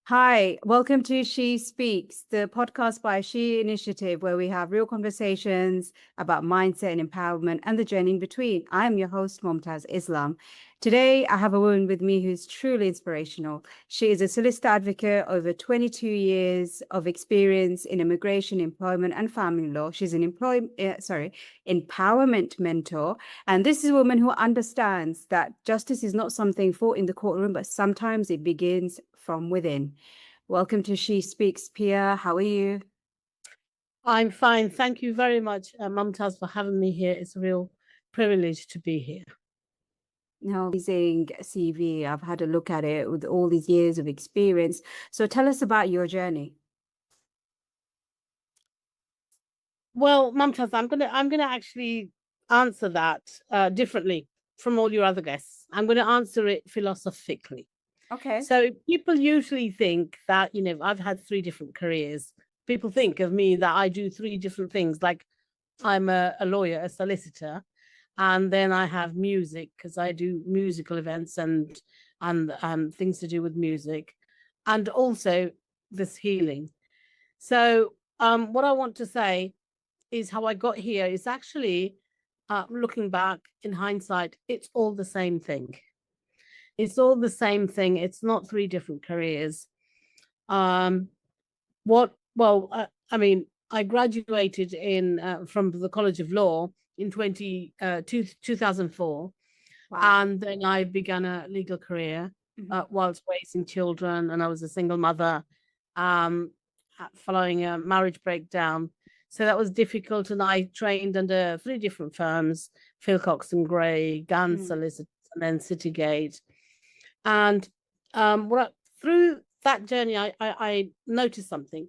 Hi, welcome to She Speaks, the podcast by She Initiative, where we have real conversations about mindset and empowerment and the journey in between. I am your host, Momtaz Islam. Today, I have a woman with me who's truly inspirational. She is a solicitor advocate, over 22 years of experience in immigration, employment, and family law. She's an empowerment mentor. And this is a woman who understands that justice is not something fought in the courtroom, but sometimes it begins from within. Welcome to She Speaks, Piya. How are you? I'm fine. Thank you very much, Mumtaz, for having me here. It's a real privilege to be here. No, amazing CV. I've had a look at it with all these years of experience. So tell us about your journey. Well, Mumtaz, I'm gonna actually answer that differently from all your other guests. I'm going to answer it philosophically. Okay. So people usually think that, I've had three different careers. People think of me that I do three different things, like I'm a lawyer, a solicitor, and then I have music because I do musical events and things to do with music, and also this healing. So what I want to say is how I got here is actually looking back in hindsight, it's all the same thing. It's all the same thing. It's not three different careers. Um, I mean, I graduated in from the College of Law in 2004. Wow. And then I began a legal career whilst raising children, and I was a single mother following a marriage breakdown. So that was difficult, and I trained under three different firms: Philcox and Gray, Gann Solicitors, and then Citygate. And through that journey, I noticed something.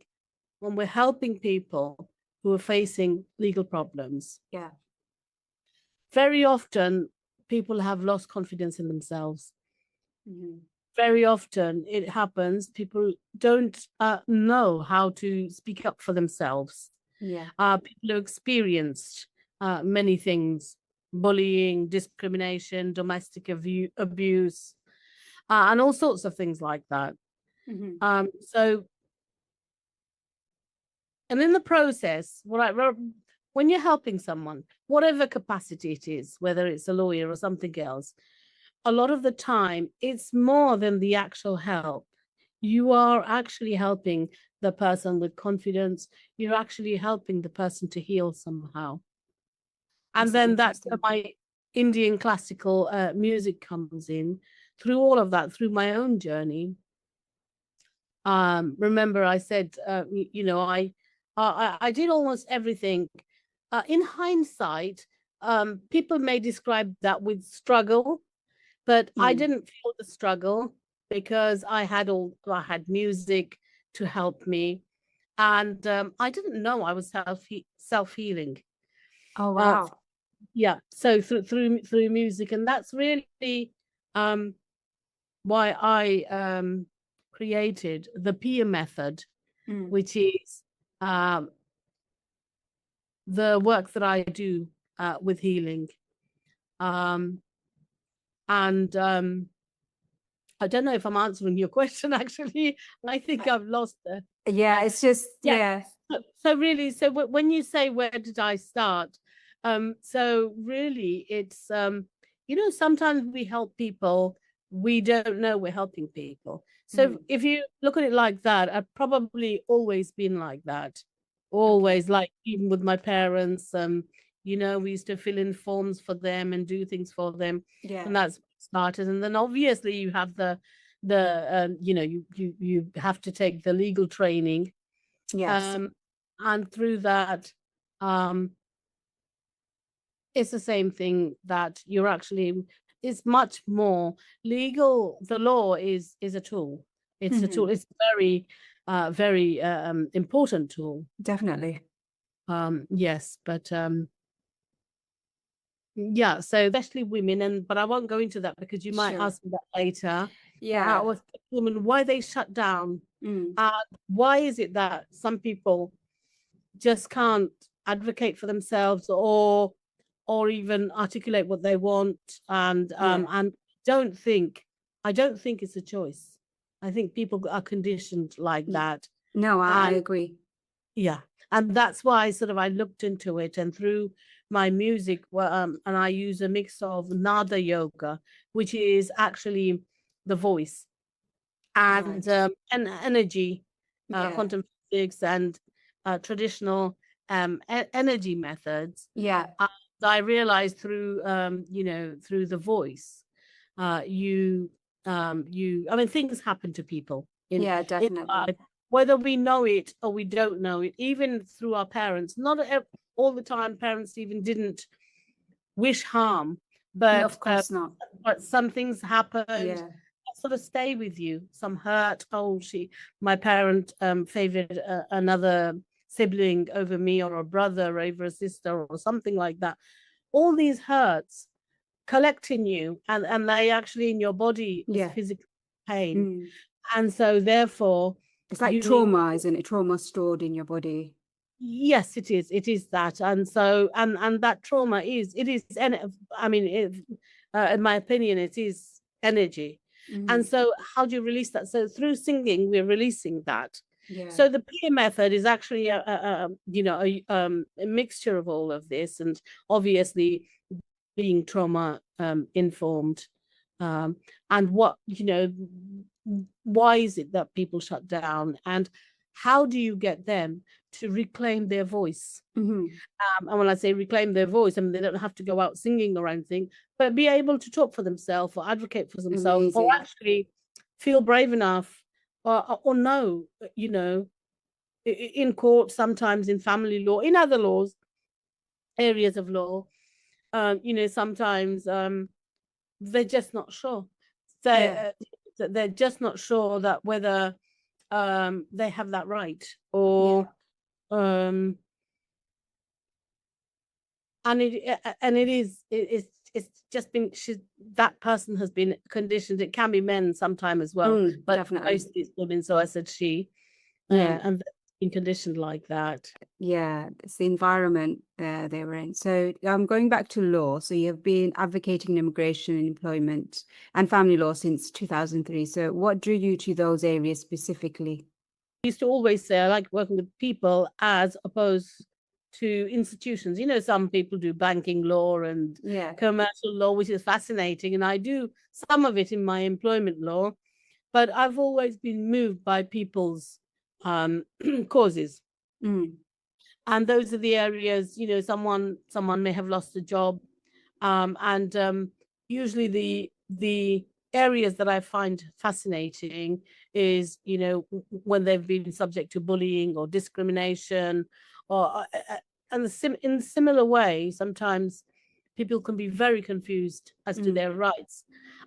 When we're helping people who are facing legal problems, Yeah. very often people have lost confidence in themselves. Mhm. Very often it happens, people don't know how to speak up for themselves. Yeah. People who experienced many things: bullying, discrimination, domestic abuse, and all sorts of things like that. Mhm. And in the process, when you're helping someone, whatever capacity it is, whether it's a lawyer or something else, a lot of the time it's more than the actual help. You are actually helping the person with confidence. You're actually helping the person to heal somehow. And This is then that's where interesting. my Indian classical music comes in. Through all of that, through my own journey, remember I said, I did almost everything. In hindsight, people may describe that with struggle, but I didn't feel the struggle because I had music to help me, and I didn't know I was self healing. Oh, Uh, wow. yeah, so through music, and that's really um why I created the Piya method, which is um, the work that I do with healing. Um, and I don't know if I'm answering your question, actually. I think I've lost it. Yeah, it's just, Yeah. yeah. So really, when you say where did I start? So really, it's sometimes we help people, we don't know we're helping people. So if you look at it like that, I've probably always been like that. Always, like even with my parents, we used to fill in forms for them and do things for them, Yeah. and that's started. And then obviously you have you have to take the legal training, Yes. and through that, um, it's the same thing that you're actually, it's much more legal. The law is a tool. It's a tool. It's a very important tool. Definitely. Yes, but yeah. So especially women, but I won't go into that because you might Sure. ask me that later. Yeah. With women, why they shut down? Why is it that some people just can't advocate for themselves or even articulate what they want, and Yeah. don't think I don't think it's a choice. I think people are conditioned like that. No, I And agree. yeah, and that's why sort of I looked into it, and through my music, and I use a mix of nada yoga, which is actually the voice, and Right. energy, Yeah. quantum physics, and traditional energy methods. Yeah. And I realized through through the voice, you I mean, things happen to people Yeah, in definitely. life, whether we know it or we don't know it, even through our parents. Not all the time parents even didn't wish harm, No, but of course not. some things happened Yeah. that sort of stay with you. Some hurt. Oh, my parent favored another sibling over me, or a brother over a sister, or something like that. All these hurts collect in you, and they actually in your body as Yeah. physical pain. Mm. And so therefore It's like you need, trauma, isn't it? Trauma stored in your body. yes, it is that. And so and that trauma is, and I mean, in my opinion, it is energy. And Mm. so how do you release that? So through singing we're releasing that. Yeah. So the peer method is actually a mixture of all of this, and obviously being trauma informed. um, and what, why is it that people shut down, and how do you get them to reclaim their voice? Hmm. And when I say reclaim their voice, I mean they don't have to go out singing or anything, but be able to talk for themselves, or advocate for themselves, or Amazing. actually feel brave enough, or know, you know, in court, sometimes in family law, in other laws, areas of law, sometimes they're just not sure. Yeah. They're just not sure that whether they have that right, Yeah. or um, and it's just been, that person has been conditioned. It can be men sometime as well, Mm, but definitely. mostly it's women. So I said she, Yeah. and been conditioned like that. Yeah. It's the environment they were in. So going back to law. So you have been advocating in immigration and employment and family law since 2003. So what drew you to those areas specifically? I used to always say I like working with people as opposed to institutions. You know, some people do banking law and Yeah. commercial law, which is fascinating, and I do some of it in my employment law. But I've always been moved by people's causes, Mm. and those are the areas. You know, someone may have lost a job, and usually the areas that I find fascinating is, when they've been subject to bullying or discrimination, or and in similar way, sometimes people can be very confused as to Mm. their rights,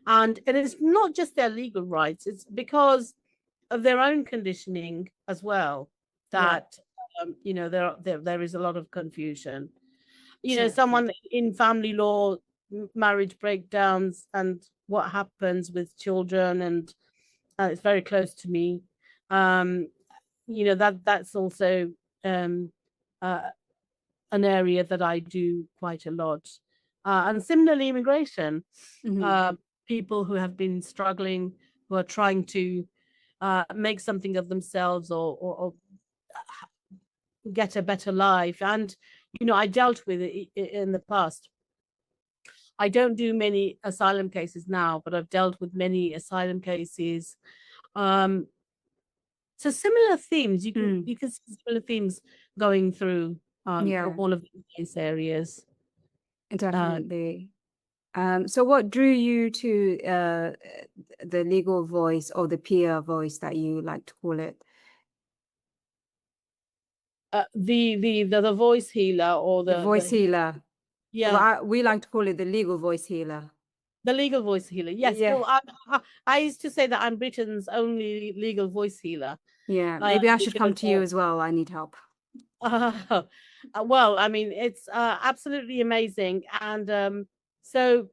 and it's not just their legal rights; it's because of their own conditioning as well, Yeah. that there is a lot of confusion. Sure. Someone in family law, marriage breakdowns, and what happens with children, and it's very close to me. um that's also um uh, an area that I do quite a lot. And similarly, immigration, Hmm. uh, people who have been struggling, who are trying to make something of themselves, or get a better life. And I dealt with it in the past. I don't do many asylum cases now, but I've dealt with many asylum cases. Um, so similar themes, Mm. you can see similar themes going through Yeah. all of these areas. Uh, Definitely. So what drew you to the legal voice or the peer voice that you like to call it? the voice healer, or The voice the healer. Well, yeah, we like to call it the legal voice healer. the legal voice healer. Yes, Yeah. well, I used to say that I'm Britain's only legal voice healer, Yeah. Maybe I should come because to you as well. I need help. well, I mean, it's absolutely amazing. And so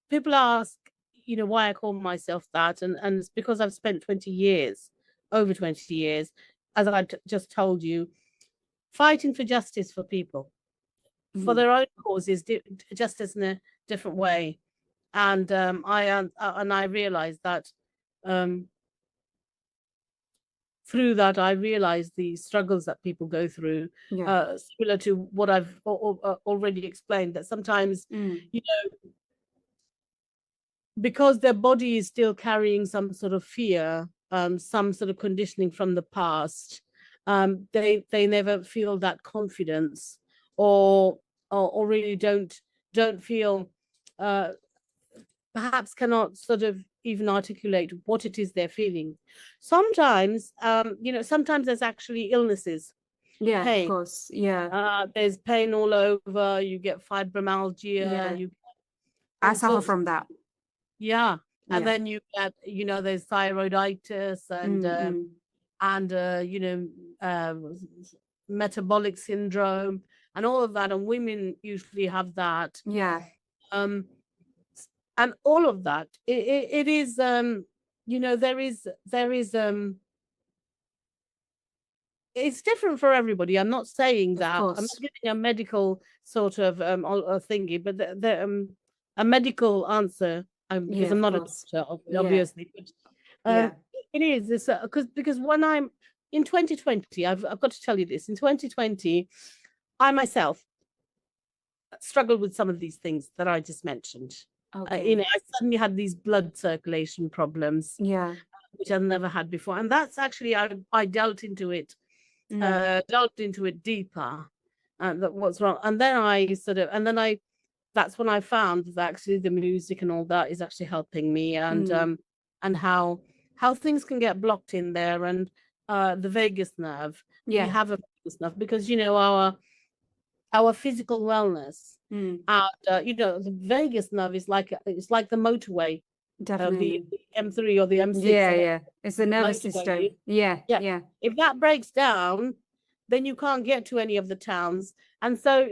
people ask, why I call myself that, and it's because I've spent 20 years, over 20 years, as I just told you, fighting for justice for people, for Mhm. their own causes, justice in a different way. And I realized that through that, I realized the struggles that people go through, similar to what I've already explained, that sometimes, you know, because their body is still carrying some sort of fear, some sort of conditioning from the past, they never feel that confidence, or really don't feel, perhaps cannot sort of even articulate what it is they're feeling. Sometimes, sometimes there's actually illnesses, Yeah, pain. of course. Yeah. There's pain all over. You get fibromyalgia. I suffer from that. Yeah. And then you get, there's thyroiditis and metabolic syndrome and all of that. And women usually have that. Yeah. And all of that, it is, there is, it's different for everybody. I'm not saying that. I'm not giving a medical sort of thingy, but a medical answer, because I'm not a doctor, obviously. But, it is this, because when I'm in 2020, I've got to tell you this. In 2020, I myself struggled with some of these things that I just mentioned. I suddenly had these blood circulation problems, which I've never had before, and that's actually I delved into it, deeper, that what's wrong, and then that's when I found that actually the music and all that is actually helping me, and how things can get blocked in there, and the vagus nerve. We have a vagus nerve because our physical wellness, and the vagus nerve is like the motorway. Definitely. The M3 or the M6. It's the nervous system. Yeah. If that breaks down, then you can't get to any of the towns, and so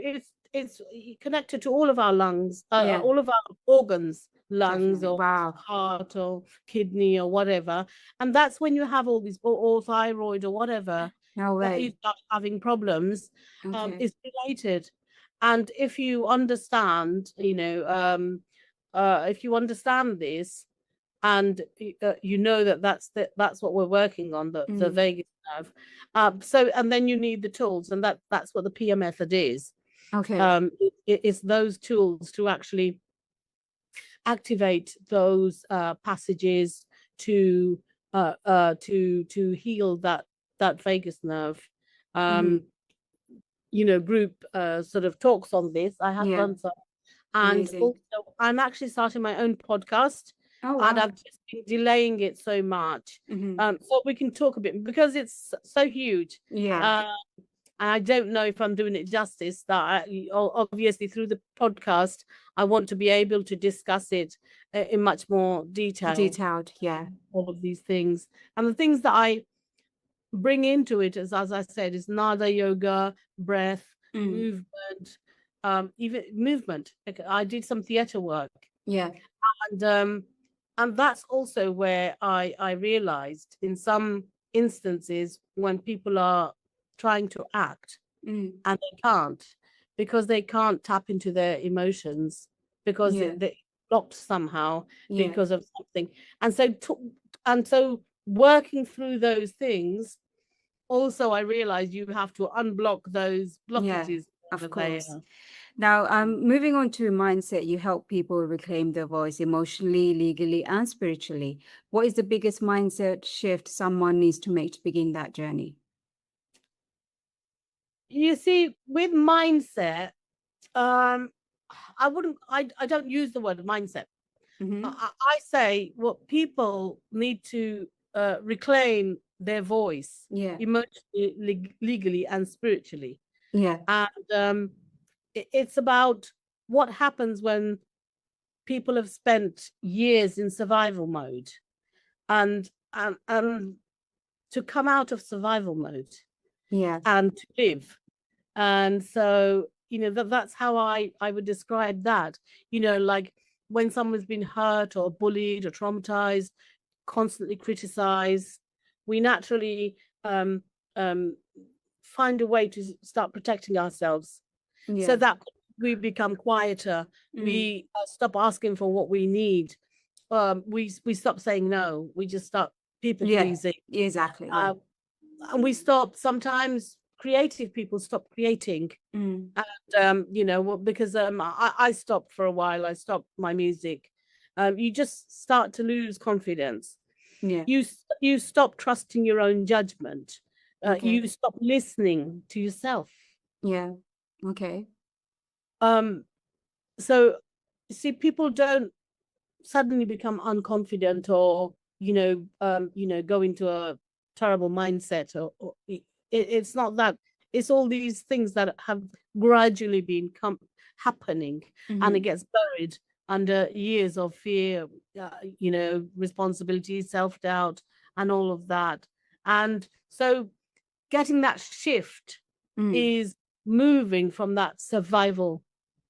it's connected to all of our lungs, all of our organs, lungs, or heart or kidney or whatever, and that's when you have all these, or thyroid or whatever. No way. You start having problems. Is related, and if you understand, if you understand this, and that's what we're working on, the vagus nerve. And then you need the tools, and that's what the Piya method is. It's those tools to actually activate those passages to heal that vagus nerve. Group sort of talks on this. I have done some, and also I'm actually starting my own podcast. And I've just been delaying it so much. So we can talk a bit, because it's so huge. And I don't know if I'm doing it justice, that obviously through the podcast, I want to be able to discuss it in much more detail. Detailed, all of these things. And the things that I bring into it, as I said, is nada yoga, breath, movement, even movement. I did some theatre work. And that's also where I realized in some instances when people are trying to act and they can't, because they can't tap into their emotions, because they're blocked somehow because of something. And so working through those things, also I realized you have to unblock those blockages. Of course. Now, moving on to mindset, you help people reclaim their voice emotionally, legally, and spiritually. What is the biggest mindset shift someone needs to make to begin that journey? You see, with mindset, I don't use the word mindset. I say what people need to reclaim their voice emotionally, legally, and spiritually. And it's about what happens when people have spent years in survival mode, and to come out of survival mode, and to live. And so, that's how I would describe that. Like when someone's been hurt or bullied or traumatized, constantly criticized, we naturally find a way to start protecting ourselves, so that we become quieter. We stop asking for what we need. We stop saying no. We just stop people pleasing. Exactly. and we stop, sometimes creative people stop creating. Mm. And because I stopped for a while. I stopped my music. You just start to lose confidence. Yeah. You stop trusting your own judgment. Okay. You stop listening to yourself. Yeah. Okay. So see, people don't suddenly become unconfident, or go into a terrible mindset, or it's not that. It's all these things that have gradually been happening, and it Mhm. gets buried under years of fear, responsibility, self-doubt, and all of that. And so getting that shift Mm. is moving from that survival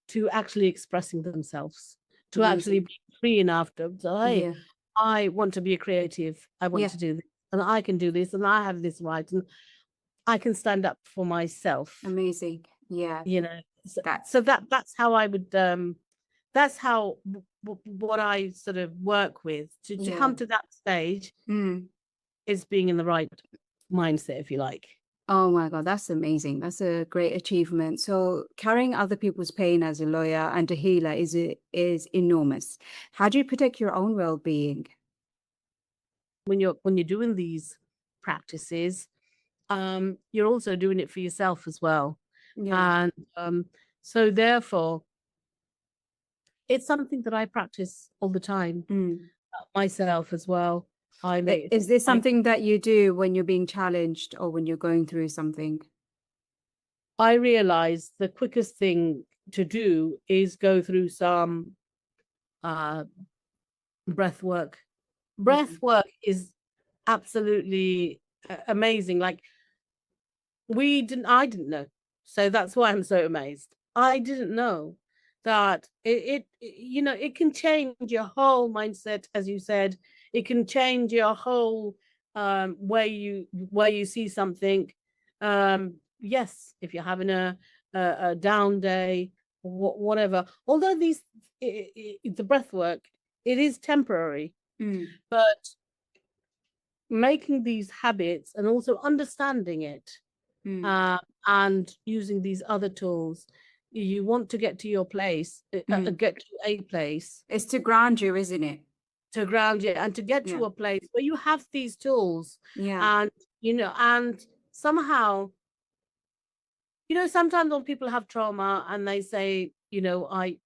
to actually expressing themselves, to actually Amazing. be free enough to say, hey, Yeah. I want to be a creative, I want Yeah. to do this, and I can do this, and I have this right, and I can stand up for myself. Amazing. Yeah. So, That. so that's how I would that's how what I sort of work with to Yeah. come to that stage Mm. is being in the right mindset, if you like. Oh my God, that's amazing. That's a great achievement. So carrying other people's pain as a lawyer and a healer is enormous. How do you protect your own well-being? When you're doing these practices, you're also doing it for yourself as well. Yeah. And so therefore, it's something that I practice all the time Mm. myself as well. I make Is this I something that you do when you're being challenged or when you're going through something? I realize the quickest thing to do is go through some uh breath work. Breath Mm. work is absolutely amazing. Like I didn't know. So that's why I'm so amazed. I didn't know that it can change your whole mindset, as you said. It can change your whole way you see something. Yes, if you're having a down day, whatever. Although the breath work, it is temporary, Mm. but making these habits and also understanding it, Mm. uh, and using these other tools, you want to get to your place, Mm. get to a place It's to ground you, isn't it? to ground you, and to get Yeah. to a place where you have these tools. Yeah. And and somehow, sometimes when people have trauma and they say, I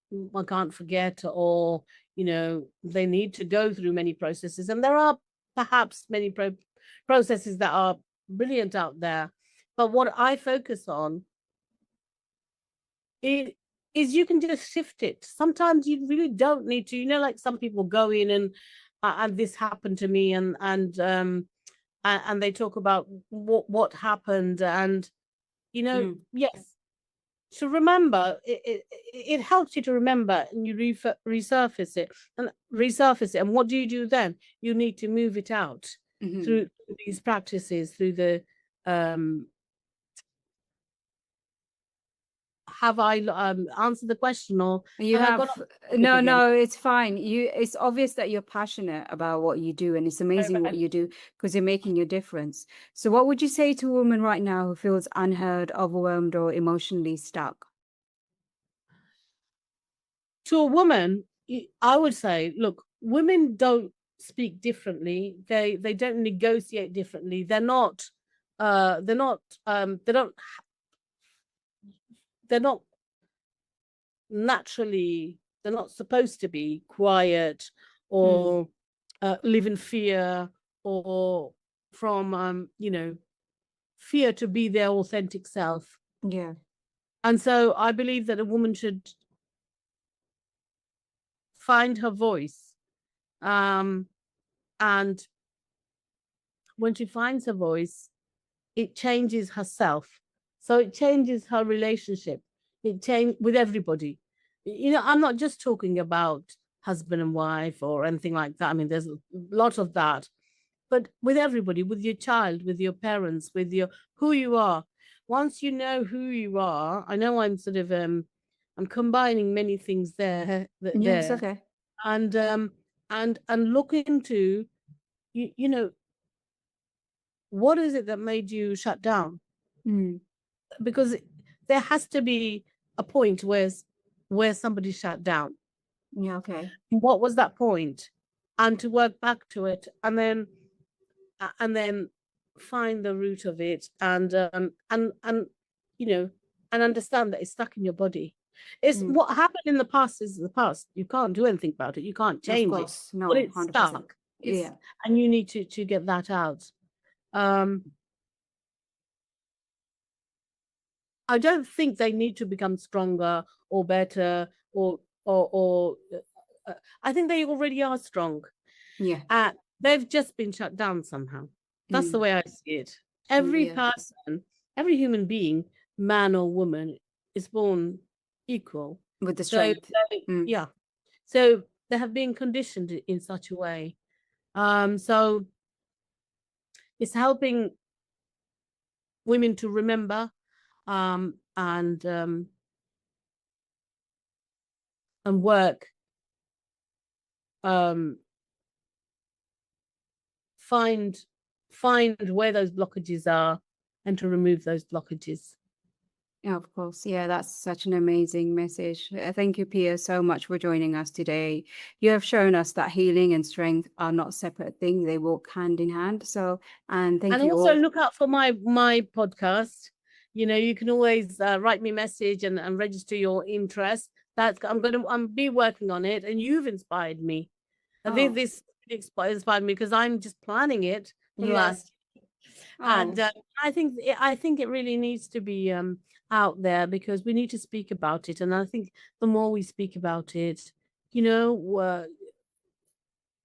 can't forget, or they need to go through many processes, and there are perhaps many processes that are brilliant out there, but what I focus on it is you can just shift it. Sometimes you really don't need to, like some people go in and this happened to me, and they talk about what happened, and Mm. yes, to remember it helps you to remember, and you resurface it, and what do you do then? You need to move it out Mhm. through these practices, through the um have I answered the question, or You have I gone have off topic no, again? no, it's fine. It's obvious that you're passionate about what you do, and it's amazing what Right. you do because you're making your difference. So, what would you say to a woman right now who feels unheard, overwhelmed, or emotionally stuck? To a woman, I would say, look, women don't speak differently. They don't negotiate differently. They're not naturally, they're not supposed to be quiet, Mm. or live in fear, or from fear to be their authentic self. Yeah. And so I believe that a woman should find her voice, um and when she finds her voice, it changes herself. So it changes her relationship. It change with everybody. I'm not just talking about husband and wife or anything like that. I mean, there's a lot of that, but with everybody, with your child, with your parents, with your who you are. Once you know who you are, I know I'm sort of I'm combining many things Yeah, it's there, okay. and look into you know what is it that made you shut down? Mm. Because there has to be a point where somebody shut down. Yeah, okay. What was that point? And to work back to it, and then find the root of it, and you know, and understand that it's stuck in your body. It's Mm. what happened in the past is the past. You can't do anything about it. You can't Of change it. course. But No, it's 100%. stuck. It's, Yeah. and you need to get that out. I don't think they need to become stronger or better or I think they already are strong. Yeah. They've just been shut down somehow. That's the Mm. way I see it. Every Yeah. person, every human being, man or woman, is born equal. With the So strength. Mm. yeah. So they have been conditioned in such a way. So it's helping women to remember and work, find where those blockages are and to remove those blockages. Yeah, of course. Yeah, that's such an amazing message. Thank you, Piya, so much for joining us today. You have shown us that healing and strength are not separate things, they walk hand in hand. So, and thank And you also all. look out for my podcast. You can always write me a message and register your interest. I'm be working on it, and you've inspired me. I think Oh, this inspired me because I'm just planning it from yeah. last, and Oh, I think it really needs to be out there because we need to speak about it. And I think the more we speak about it,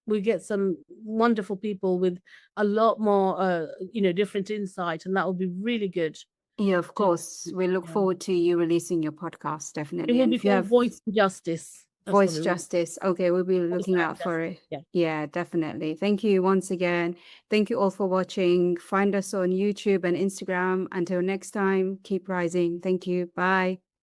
we get some wonderful people with a lot more different insight, and that will be really good. yeah, of to course. We look yeah. forward to you releasing your podcast, It definitely. will And be if you called have Voice to Justice. That's what voice it will be. justice, okay, we'll be Voice looking and out for it. Justice. Yeah. Yeah, definitely. Thank you once again. Thank you all for watching. Find us on YouTube and Instagram. Until next time, keep rising. Thank you. Bye.